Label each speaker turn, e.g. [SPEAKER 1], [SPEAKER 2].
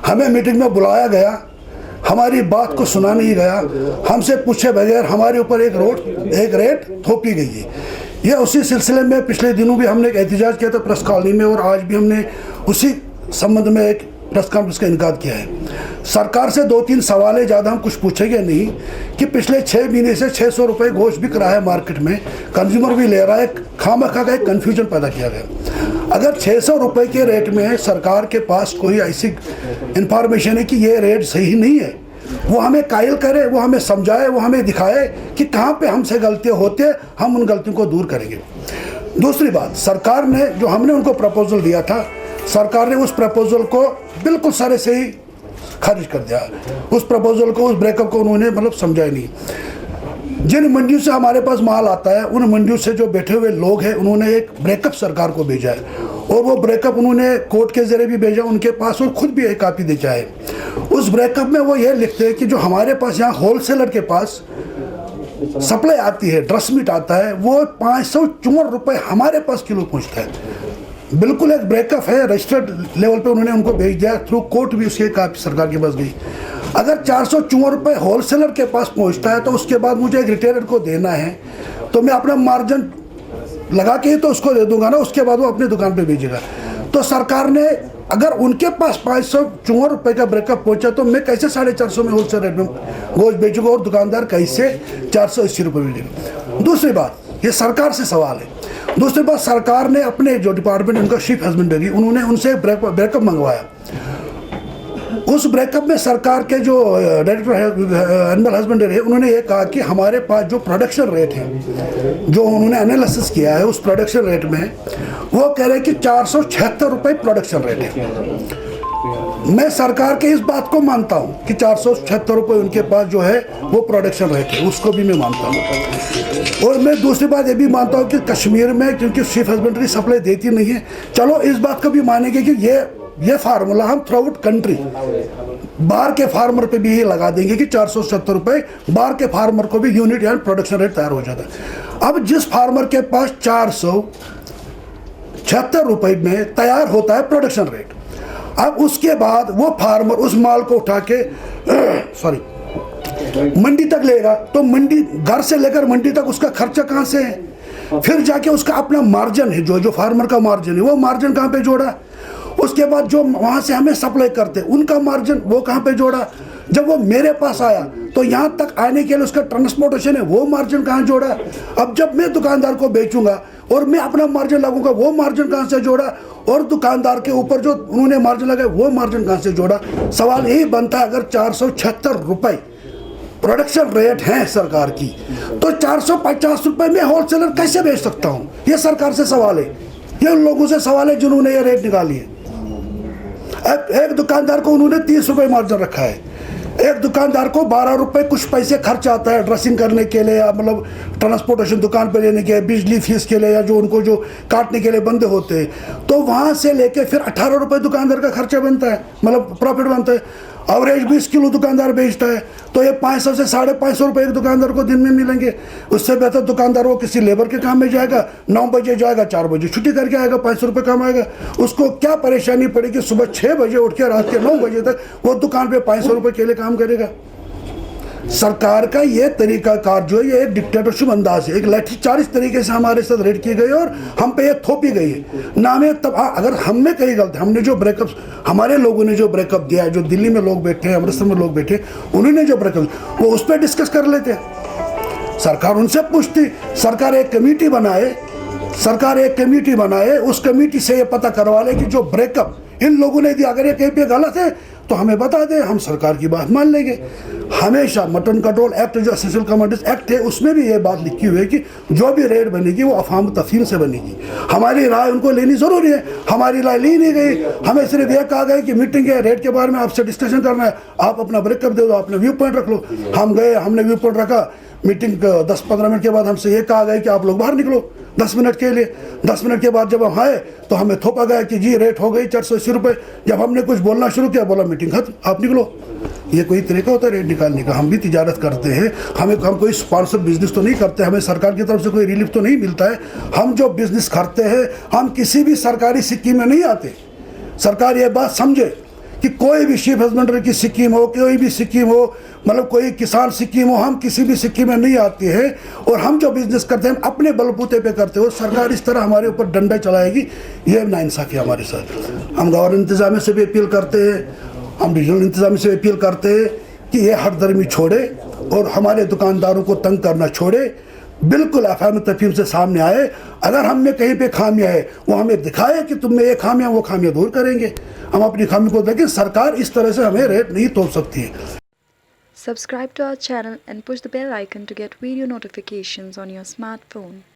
[SPEAKER 1] हमें मीटिंग में बुलाया गया, हमारी बात को सुना नहीं गया, हमसे पूछे बगैर हमारे ऊपर एक रेट थोपी गई है। यह उसी सिलसिले में पिछले दिनों भी हमने एक एहतजाज किया था प्रेस कॉलोनी में, और आज भी हमने उसी संबंध में एक प्रेस कॉन्फ्रेंस का इनकाद किया है। सरकार से 2-3 सवाल है, ज़्यादा हम कुछ पूछेंगे नहीं, कि पिछले 6 महीने से 600 रुपये गोश्त बिक रहा है मार्केट में, कंज्यूमर भी ले रहा है, खामखा का एक कन्फ्यूजन पैदा किया गया। अगर 600 रुपये के रेट में सरकार के पास कोई ऐसी इंफॉर्मेशन है कि ये रेट सही नहीं है, वो हमें कायल करे, वो हमें समझाए, वो हमें दिखाए कि कहाँ पे हमसे गलतियाँ होती है, हम उन गलतियों को दूर करेंगे। दूसरी बात, सरकार ने जो हमने उनको प्रपोजल दिया था, सरकार ने उस प्रपोजल को बिल्कुल सारे से ही खारिज कर दिया। उस प्रपोजल को, उस ब्रेकअप को उन्होंने मतलब समझा नहीं। जिन मंडियों से हमारे पास माल आता है, उन मंडियों से जो बैठे हुए लोग हैं, उन्होंने एक ब्रेकअप सरकार को भेजा है, और वो ब्रेकअप उन्होंने कोर्ट के जरिए भी भेजा उनके पास, और खुद भी एक कापी भेजा है। उस ब्रेकअप में वो ये लिखते हैं कि जो हमारे पास यहाँ होलसेलर के पास सप्लाई आती है, ड्रेस मीट आता है, वो 554 रुपये हमारे पास किलो पहुँचता है। बिल्कुल एक ब्रेकअप है, रजिस्टर्ड लेवल पे उन्होंने उनको भेज दिया, थ्रू कोर्ट भी उसकी कापी सरकार के पास गई। अगर 454 रुपये होलसेलर के पास पहुंचता है, तो उसके बाद मुझे एक रिटेलर को देना है, तो मैं अपना मार्जिन लगा के ही तो उसको दे दूंगा ना, उसके बाद वो अपनी दुकान पे भेजेगा। तो सरकार ने, अगर उनके पास 554 रुपये का ब्रेकअप पहुंचा, तो मैं कैसे 450 में होलसेल रेट में गोश्त बेचूंगा, और दुकानदार कैसे 480 रुपये बेचेगा। दूसरी बात, ये सरकार से सवाल है। दूसरी बात, सरकार ने अपने जो डिपार्टमेंट उनका शीप हस्बेंड्री, उन्होंने उनसे ब्रेकअप मंगवाया। उस ब्रेकअप में सरकार के जो डायरेक्टर एनिमल हस्बेंड्री है, उन्होंने ये कहा कि हमारे पास जो प्रोडक्शन रेट है, जो उन्होंने एनालिसिस किया है, उस प्रोडक्शन रेट में वो कह रहे हैं कि 476 रुपये प्रोडक्शन रेट है। मैं सरकार के इस बात को मानता हूँ कि 476 रुपये उनके पास जो है वो प्रोडक्शन रेट है, उसको भी मैं मानता हूँ। और मैं दूसरी बात ये भी मानता हूँ कि कश्मीर में क्योंकि शीप हस्बेंड्री सप्लाई देती नहीं है, चलो इस बात को भी मानेंगे कि ये फार्मूला हम थ्रू आउट कंट्री बाहर के फार्मर पे भी ये लगा देंगे कि 470 रुपये बाहर के फार्मर को भी यूनिट या प्रोडक्शन रेट तैयार हो जाता है। अब जिस फार्मर के पास 476 रुपये में तैयार होता है प्रोडक्शन रेट, अब उसके बाद वो फार्मर उस माल को उठा के मंडी तक लेगा, तो मंडी, घर से लेकर मंडी तक उसका खर्चा कहाँ से है, फिर जाके उसका अपना मार्जिन है, जो फार्मर का मार्जिन है, वो मार्जिन कहाँ पे जोड़ा, उसके बाद जो वहाँ से हमें सप्लाई करते उनका मार्जिन वो कहाँ पे जोड़ा, जब वो मेरे पास आया तो यहाँ तक आने के लिए उसका ट्रांसपोर्टेशन है, वो मार्जिन कहाँ जोड़ा। अब जब मैं दुकानदार को बेचूंगा और मैं अपना मार्जिन लगूंगा, वो मार्जिन कहाँ से जोड़ा, और दुकानदार के ऊपर जो उन्होंने मार्जिन लगाया वो मार्जिन कहाँ से जोड़ा। सवाल यही बनता है, अगर 476 रुपये प्रोडक्शन रेट है सरकार की, तो 450 रुपये में होलसेलर कैसे बेच सकता हूँ, ये सरकार से सवाल है, ये उन लोगों से सवाल है जिन्होंने ये रेट निकाली है। एक दुकानदार को उन्होंने 30 रुपये मार्जिन रखा है, एक दुकानदार को 12 रुपये कुछ पैसे खर्च आता है ड्रेसिंग करने के लिए, या मतलब ट्रांसपोर्टेशन दुकान पे लेने के, बिजली फीस के लिए, या जो उनको जो काटने के लिए बंदे होते हैं, तो वहाँ से लेके फिर 18 रुपये दुकानदार का खर्चा बनता है, मतलब प्रॉफिट बनता है। एवरेज 20 किलो दुकानदार बेचता है, तो ये 500 से 550 रुपये एक दुकानदार को दिन में मिलेंगे। उससे बेहतर दुकानदार वो किसी लेबर के काम में जाएगा, 9 बजे जाएगा, 4 बजे छुट्टी करके आएगा, 500 रुपये कमाएगा। उसको क्या परेशानी पड़ेगी, सुबह 6 बजे उठ के रात के 9 बजे तक वो दुकान पे 500 रुपये के लिए काम करेगा। सरकार का ये तरीकाकार जो है, ये एक डिक्टेटरशिप अंदाज है, एक लाठीचार्ज तरीके से हमारे साथ रेड की गई और हम पे ये थोपी गई है ना। में तब अगर हम में कहीं गलत, हमने जो ब्रेकअप, हमारे लोगों ने जो ब्रेकअप दिया है, जो दिल्ली में लोग बैठे हैं, अमृतसर में लोग बैठे, उन्होंने जो ब्रेकअप, वो उस पर डिस्कस कर लेते, सरकार उनसे पूछती, सरकार एक कमेटी बनाए, उस कमेटी से ये पता करवा ले कि जो ब्रेकअप इन लोगों ने दिया, अगर ये कहीं पे गलत है तो हमें बता दें, हम सरकार की बात मान लेंगे। हमेशा मटन कंट्रोल एक्ट, जो एसेंशियल कमोडिटीज एक्ट है, उसमें भी ये बात लिखी हुई है कि जो भी रेट बनेगी वो अफाम तफहीम से बनेगी। हमारी राय उनको लेनी ज़रूरी है, हमारी राय ली नहीं गई। हमें सिर्फ यह कहा गया कि मीटिंग है, रेट के बारे में आपसे डिस्कशन करना है, आप अपना ब्रेकअप दे दो, अपने व्यू पॉइंट रख लो। हम गए, हमने व्यू पॉइंट रखा, मीटिंग 10-15 मिनट के बाद हमसे ये कहा गया कि आप लोग बाहर निकलो 10 मिनट के लिए। 10 मिनट के बाद जब हम आए तो हमें थोपा गया कि जी रेट हो गई 480 रुपये। जब हमने कुछ बोलना शुरू किया, बोला मीटिंग खत्म, आप निकलो। ये कोई तरीका होता है रेट निकालने का? हम भी तिजारत करते हैं, हम कोई स्पॉन्सर बिजनेस तो नहीं करते, हमें सरकार की तरफ से कोई रिलीफ तो नहीं मिलता है। हम जो बिजनेस करते हैं, हम किसी भी सरकारी स्कीम में नहीं आते। सरकार ये बात समझे कि कोई भी शीप हस्बेंड्री की स्कीम हो, कोई भी स्कीम हो, मतलब कोई किसान स्कीम हो, हम किसी भी स्कीम में नहीं आती है। और हम जो बिजनेस करते हैं हम अपने बलबूते पे करते हो। सरकार इस तरह हमारे ऊपर डंडा चलाएगी, ये नाइंसाफी हमारे साथ। हम गवर्नमेंट इंतजामिया से भी अपील करते हैं, हम रीजनल इंतजामिया से अपील करते हैं कि ये हरदर्मी छोड़े और हमारे दुकानदारों को तंग करना छोड़े। बिल्कुल अफाम तफहीम से सामने आए। अगर हम में कहीं पे खामियां है वो हमें दिखाए कि तुम में ये खामियां, वो खामियां दूर करेंगे। हम अपनी खामी को देखें। सरकार इस तरह से हमें रेट नहीं तोड़ सकती है।
[SPEAKER 2] Subscribe to our channel and push the bell icon to get video notifications on your smartphone.